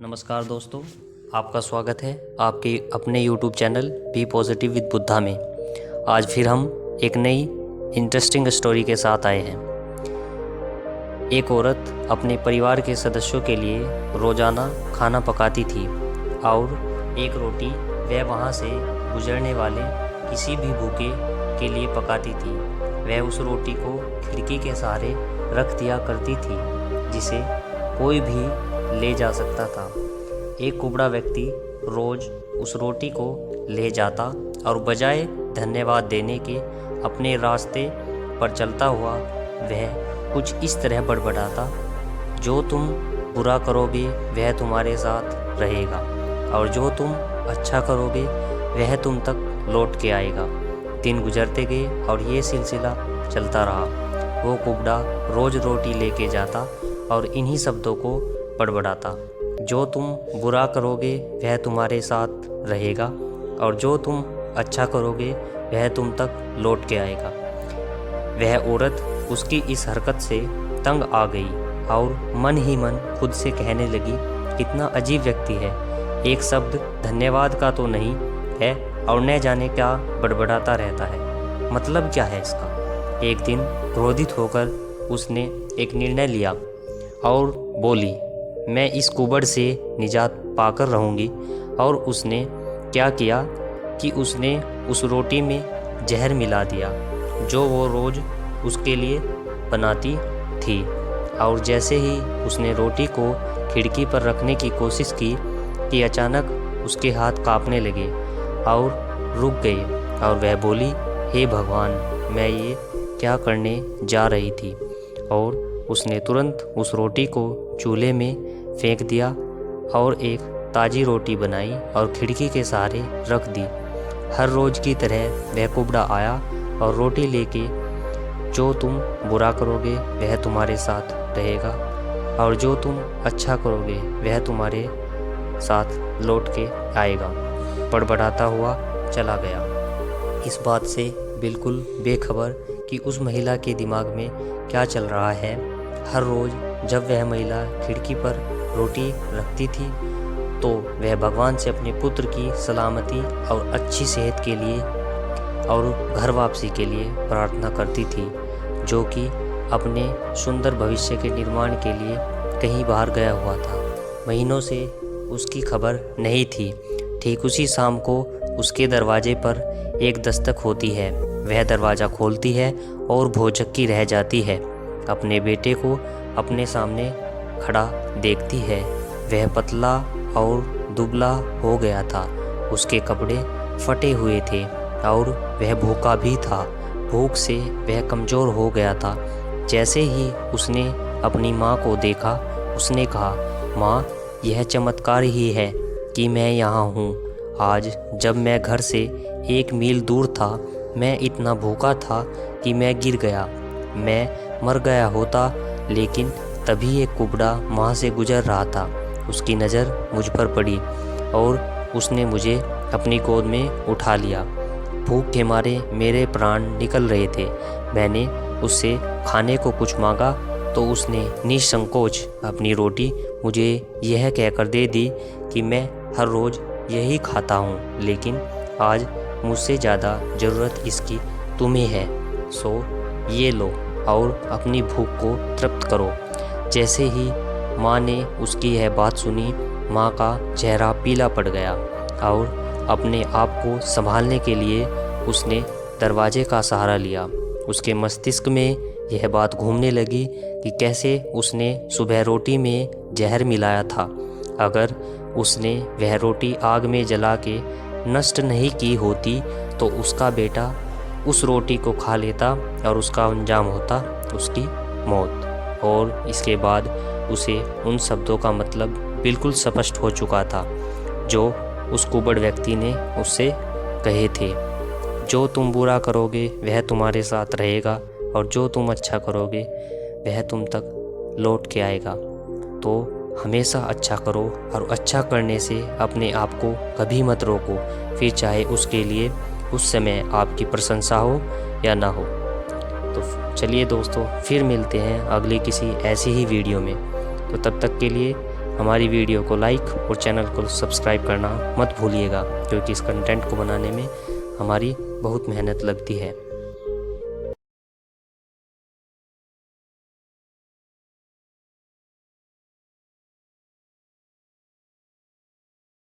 नमस्कार दोस्तों, आपका स्वागत है आपके अपने YouTube channel be positive with Buddha में। आज फिर हम एक नई इंटरेस्टिंग स्टोरी के साथ आए हैं। एक औरत अपने परिवार के सदस्यों के लिए रोज़ाना खाना पकाती थी और एक रोटी वह वहाँ से गुजरने वाले किसी भी भूखे के लिए पकाती थी। वह उस रोटी को खिड़की के सहारे रख दिया करती थी जिसे कोई भी ले जा सकता था। एक कुबड़ा व्यक्ति रोज उस रोटी को ले जाता और बजाय धन्यवाद देने के अपने रास्ते पर चलता हुआ वह कुछ इस तरह बड़बड़ाता, जो तुम बुरा करोगे वह तुम्हारे साथ रहेगा और जो तुम अच्छा करोगे वह तुम तक लौट के आएगा। दिन गुजरते गए और ये सिलसिला चलता रहा। वो कुबड़ा रोज रोटी लेके जाता और इन्हीं शब्दों को बड़बड़ाता, जो तुम बुरा करोगे वह तुम्हारे साथ रहेगा और जो तुम अच्छा करोगे वह तुम तक लौट के आएगा। वह औरत उसकी इस हरकत से तंग आ गई और मन ही मन खुद से कहने लगी, कितना अजीब व्यक्ति है, एक शब्द धन्यवाद का तो नहीं है और न जाने क्या बड़बड़ाता रहता है, मतलब क्या है इसका। एक दिन क्रोधित होकर उसने एक निर्णय लिया और बोली, मैं इस कुबड़ से निजात पाकर रहूँगी। और उसने क्या किया कि उसने उस रोटी में जहर मिला दिया जो वो रोज़ उसके लिए बनाती थी। और जैसे ही उसने रोटी को खिड़की पर रखने की कोशिश की कि अचानक उसके हाथ कांपने लगे और रुक गए और वह बोली, हे भगवान, मैं ये क्या करने जा रही थी। और उसने तुरंत उस रोटी को चूल्हे में फेंक दिया और एक ताज़ी रोटी बनाई और खिड़की के सहारे रख दी। हर रोज़ की तरह वह कुबड़ा आया और रोटी लेके, जो तुम बुरा करोगे वह तुम्हारे साथ रहेगा और जो तुम अच्छा करोगे वह तुम्हारे साथ लौट के आएगा, बड़बड़ाता हुआ चला गया। इस बात से बिल्कुल बेखबर कि उस महिला के दिमाग में क्या चल रहा है। हर रोज़ जब वह महिला खिड़की पर रोटी रखती थी तो वह भगवान से अपने पुत्र की सलामती और अच्छी सेहत के लिए और घर वापसी के लिए प्रार्थना करती थी, जो कि अपने सुंदर भविष्य के निर्माण के लिए कहीं बाहर गया हुआ था। महीनों से उसकी खबर नहीं थी। ठीक उसी शाम को उसके दरवाजे पर एक दस्तक होती है। वह दरवाज़ा खोलती है और भौचक्की रह जाती है। अपने बेटे को अपने सामने खड़ा देखती है। वह पतला और दुबला हो गया था, उसके कपड़े फटे हुए थे और वह भूखा भी था। भूख से वह कमज़ोर हो गया था। जैसे ही उसने अपनी माँ को देखा, उसने कहा, माँ, यह चमत्कार ही है कि मैं यहाँ हूँ। आज जब मैं घर से 1 मील दूर था, मैं इतना भूखा था कि मैं गिर गया, मैं मर गया होता। लेकिन तभी एक कुबड़ा वहाँ से गुजर रहा था। उसकी नज़र मुझ पर पड़ी और उसने मुझे अपनी गोद में उठा लिया। भूख के मारे मेरे प्राण निकल रहे थे। मैंने उससे खाने को कुछ मांगा तो उसने निसंकोच अपनी रोटी मुझे यह कहकर दे दी कि मैं हर रोज़ यही खाता हूँ, लेकिन आज मुझसे ज़्यादा ज़रूरत इसकी तुम्हें है, सो ये लो और अपनी भूख को तृप्त करो। जैसे ही माँ ने उसकी यह बात सुनी, माँ का चेहरा पीला पड़ गया और अपने आप को संभालने के लिए उसने दरवाजे का सहारा लिया। उसके मस्तिष्क में यह बात घूमने लगी कि कैसे उसने सुबह रोटी में जहर मिलाया था। अगर उसने वह रोटी आग में जला के नष्ट नहीं की होती तो उसका बेटा उस रोटी को खा लेता और उसका अंजाम होता उसकी मौत। और इसके बाद उसे उन शब्दों का मतलब बिल्कुल स्पष्ट हो चुका था जो उस कुबड़ व्यक्ति ने उससे कहे थे, जो तुम बुरा करोगे वह तुम्हारे साथ रहेगा और जो तुम अच्छा करोगे वह तुम तक लौट के आएगा। तो हमेशा अच्छा करो और अच्छा करने से अपने आप को कभी मत रोको, फिर चाहे उसके लिए उस समय आपकी प्रशंसा हो या ना हो। तो चलिए दोस्तों, फिर मिलते हैं अगली किसी ऐसी ही वीडियो में। तो तब तक के लिए हमारी वीडियो को लाइक और चैनल को सब्सक्राइब करना मत भूलिएगा, क्योंकि इस कंटेंट को बनाने में हमारी बहुत मेहनत लगती है।